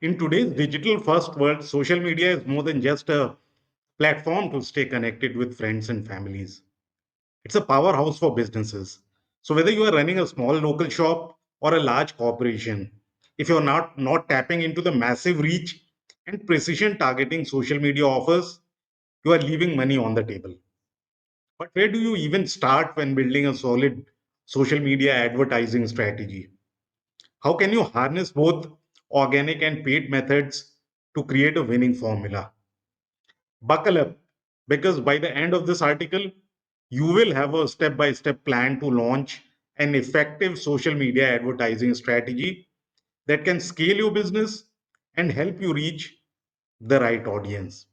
In today's digital first world, social media is more than just a platform to stay connected with friends and families. It's a powerhouse for businesses. So whether you are running a small local shop or a large corporation, if you're not tapping into the massive reach and precision targeting social media offers, you are leaving money on the table. But where do you even start when building a solid social media advertising strategy? How can you harness both organic and paid methods to create a winning formula? Buckle up, because by the end of this article, you will have a step by step plan to launch an effective social media advertising strategy that can scale your business and help you reach the right audience.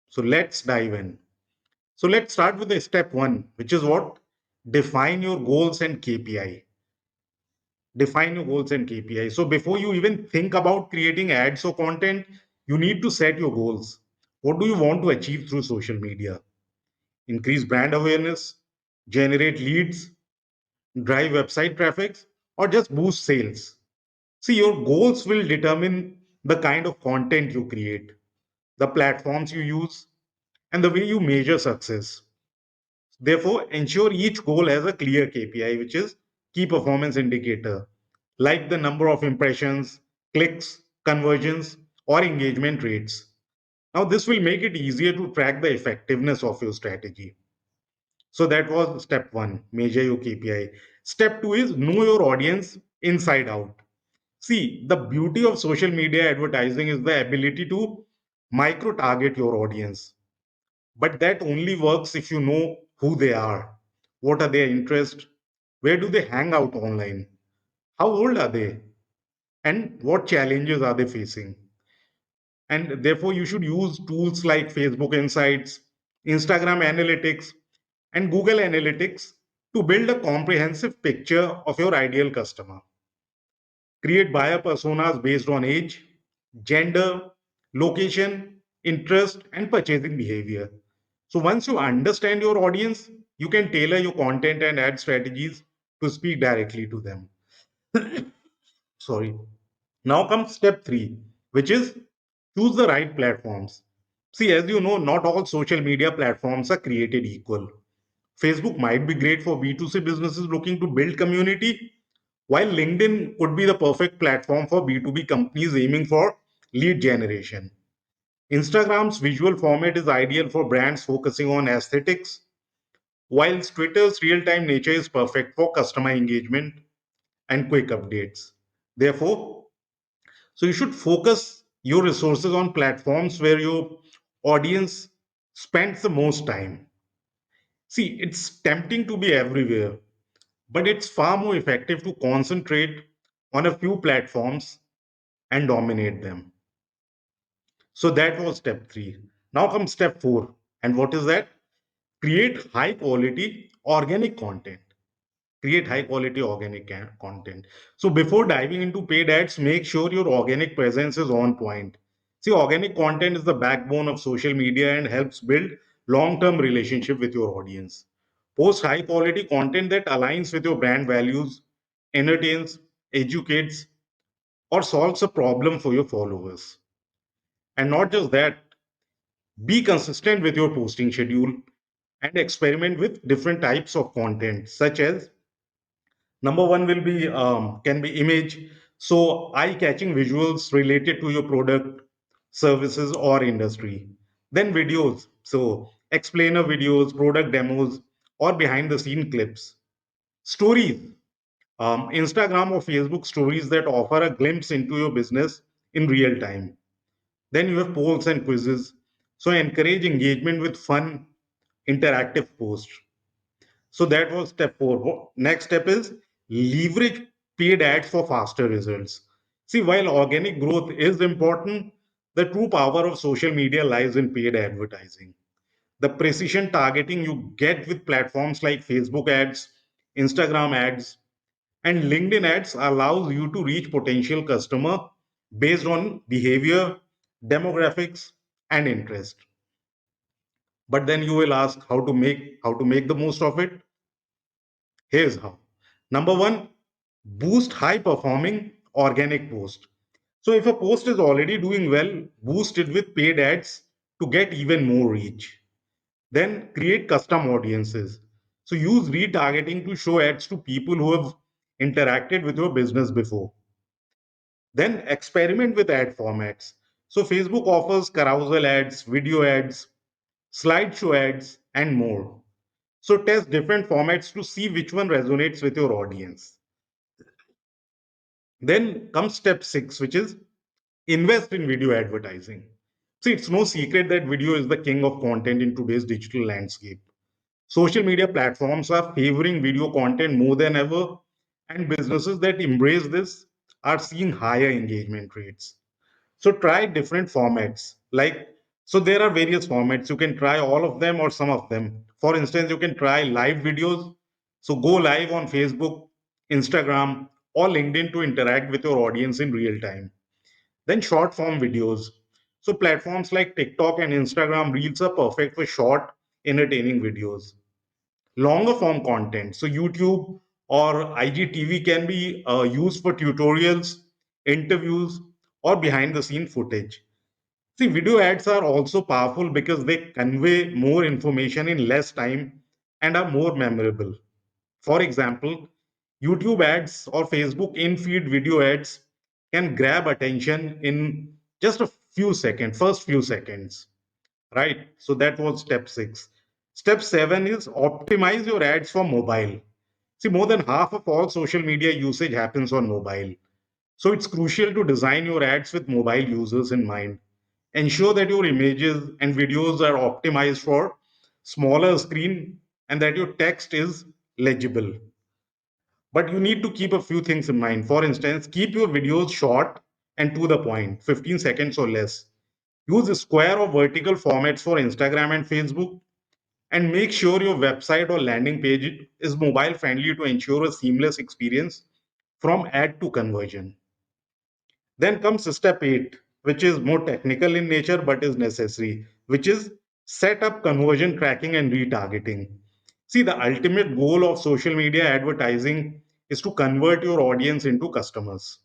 So let's dive in. So let's start with the step one, which is what? Define your goals and KPI. Define your goals and KPI. So before you even think about creating ads or content, you need to set your goals. What do you want to achieve through social media? Increase brand awareness, generate leads, drive website traffic, or just boost sales? See, your goals will determine the kind of content you create, the platforms you use, and the way you measure success. Therefore, ensure each goal has a clear KPI, which is key performance indicator, like the number of impressions, clicks, conversions, or engagement rates. Now, this will make it easier to track the effectiveness of your strategy. So that was step one, measure your KPI. Step two is know your audience inside out. See, the beauty of social media advertising is the ability to micro target your audience. But that only works if you know who they are, what are their interests, where do they hang out online, how old are they, and what challenges are they facing. And therefore, you should use tools like Facebook Insights, Instagram Analytics, and Google Analytics to build a comprehensive picture of your ideal customer. Create buyer personas based on age, gender, location, interest, and purchasing behavior. So once you understand your audience, you can tailor your content and ad strategies to speak directly to them. Sorry. Now comes step three, which is choose the right platforms. See, as you know, not all social media platforms are created equal. Facebook might be great for B2C businesses looking to build community, while LinkedIn could be the perfect platform for B2B companies aiming for lead generation. Instagram's visual format is ideal for brands focusing on aesthetics, whilst Twitter's real time nature is perfect for customer engagement and quick updates. Therefore, so you should focus your resources on platforms where your audience spends the most time. See, it's tempting to be everywhere, but it's far more effective to concentrate on a few platforms and dominate them. So that was step three. Now comes step four. And what is that? Create high quality organic content. Create high quality organic content. So before diving into paid ads, make sure your organic presence is on point. See, organic content is the backbone of social media and helps build long-term relationship with your audience. Post high quality content that aligns with your brand values, entertains, educates, or solves a problem for your followers. And not just that, be consistent with your posting schedule and experiment with different types of content, such as number one will be can be image, so eye-catching visuals related to your product, services, or industry. Then videos, so explainer videos, product demos, or behind the scene clips. Stories, Instagram or Facebook stories that offer a glimpse into your business in real time. Then you have polls and quizzes, so encourage engagement with fun interactive posts. So that was step four. Next step is leverage paid ads for faster results. See, while organic growth is important, the true power of social media lies in paid advertising. The precision targeting you get with platforms like Facebook ads, Instagram ads, and LinkedIn ads allows you to reach potential customer based on behavior, demographics, and interest. But then you will ask how to make the most of it. Here's how. Number one, boost high performing organic post. So if a post is already doing well, boost it with paid ads to get even more reach. Then create custom audiences. So use retargeting to show ads to people who have interacted with your business before. Then experiment with ad formats. So Facebook offers carousel ads, video ads, slideshow ads, and more. So test different formats to see which one resonates with your audience. Then comes step 6, which is invest in video advertising. See, it's no secret that video is the king of content in today's digital landscape. Social media platforms are favoring video content more than ever, and businesses that embrace this are seeing higher engagement rates. So try different formats. So there are various formats. You can try all of them or some of them. For instance, you can try live videos. So go live on Facebook, Instagram, or LinkedIn to interact with your audience in real time. Then short form videos. So platforms like TikTok and Instagram Reels are perfect for short, entertaining videos. Longer form content. So YouTube or IGTV can be used for tutorials, interviews, or behind the scene footage. See, video ads are also powerful because they convey more information in less time and are more memorable. For example, YouTube ads or Facebook in feed video ads can grab attention in just a few seconds, first few seconds, right? So that was step 6. Step 7 is optimize your ads for mobile. See, more than half of all social media usage happens on mobile. So it's crucial to design your ads with mobile users in mind. Ensure that your images and videos are optimized for smaller screen and that your text is legible. But you need to keep a few things in mind. For instance, keep your videos short and to the point, 15 seconds or less. Use square or vertical formats for Instagram and Facebook, and make sure your website or landing page is mobile friendly to ensure a seamless experience from ad to conversion. Then comes step 8, which is more technical in nature but is necessary, which is set up conversion tracking and retargeting. See, the ultimate goal of social media advertising is to convert your audience into customers.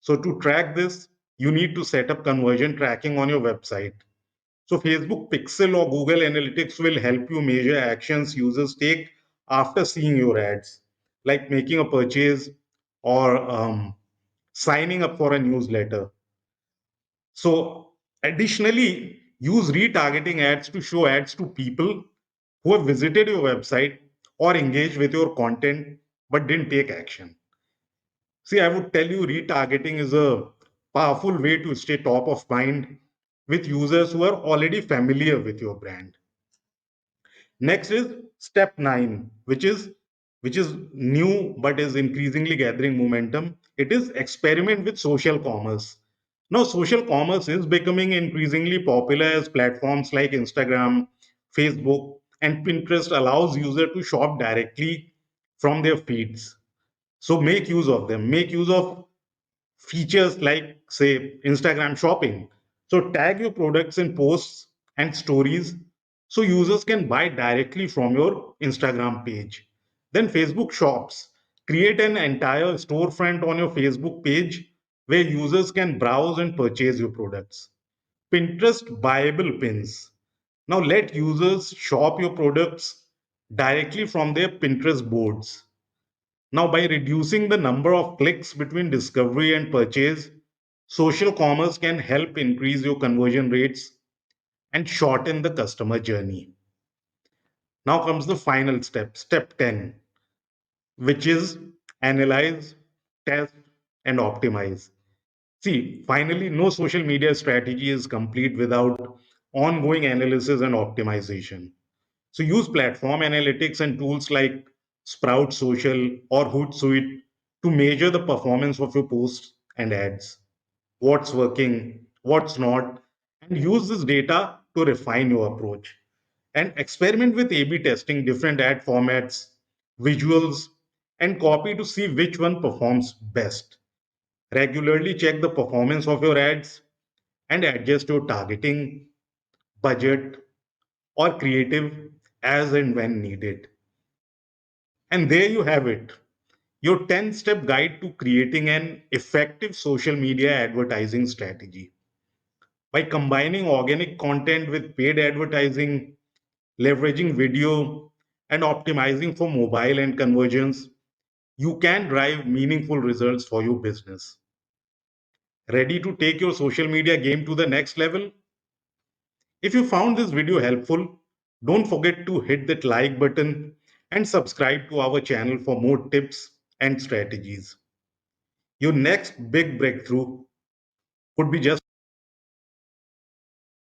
So, to track this, you need to set up conversion tracking on your website. So, Facebook Pixel or Google Analytics will help you measure actions users take after seeing your ads, like making a purchase or signing up for a newsletter. So, additionally, use retargeting ads to show ads to people who have visited your website or engaged with your content but didn't take action. See, I would tell you retargeting is a powerful way to stay top of mind with users who are already familiar with your brand. Next is step 9, which is new but is increasingly gathering momentum. It is experiment with social commerce. Now, social commerce is becoming increasingly popular as platforms like Instagram, Facebook, and Pinterest allows users to shop directly from their feeds. So make use of them. Make use of features like, say, Instagram shopping. So tag your products in posts and stories so users can buy directly from your Instagram page. Then Facebook shops. Create an entire storefront on your Facebook page where users can browse and purchase your products. Pinterest buyable pins. Now let users shop your products directly from their Pinterest boards. Now, by reducing the number of clicks between discovery and purchase, social commerce can help increase your conversion rates and shorten the customer journey. Now comes the final step, step 10, which is analyze, test, and optimize. See, finally, no social media strategy is complete without ongoing analysis and optimization. So use platform analytics and tools like Sprout Social or Hootsuite to measure the performance of your posts and ads, what's working, what's not, and use this data to refine your approach. And experiment with A B testing different ad formats, visuals, and copy to see which one performs best. Regularly check the performance of your ads and adjust your targeting, budget, or creative as and when needed. And there you have it. your 10-step guide to creating an effective social media advertising strategy. By combining organic content with paid advertising, leveraging video, and optimizing for mobile and conversions, you can drive meaningful results for your business. Ready to take your social media game to the next level? If you found this video helpful, don't forget to hit that like button and subscribe to our channel for more tips and strategies. Your next big breakthrough could be just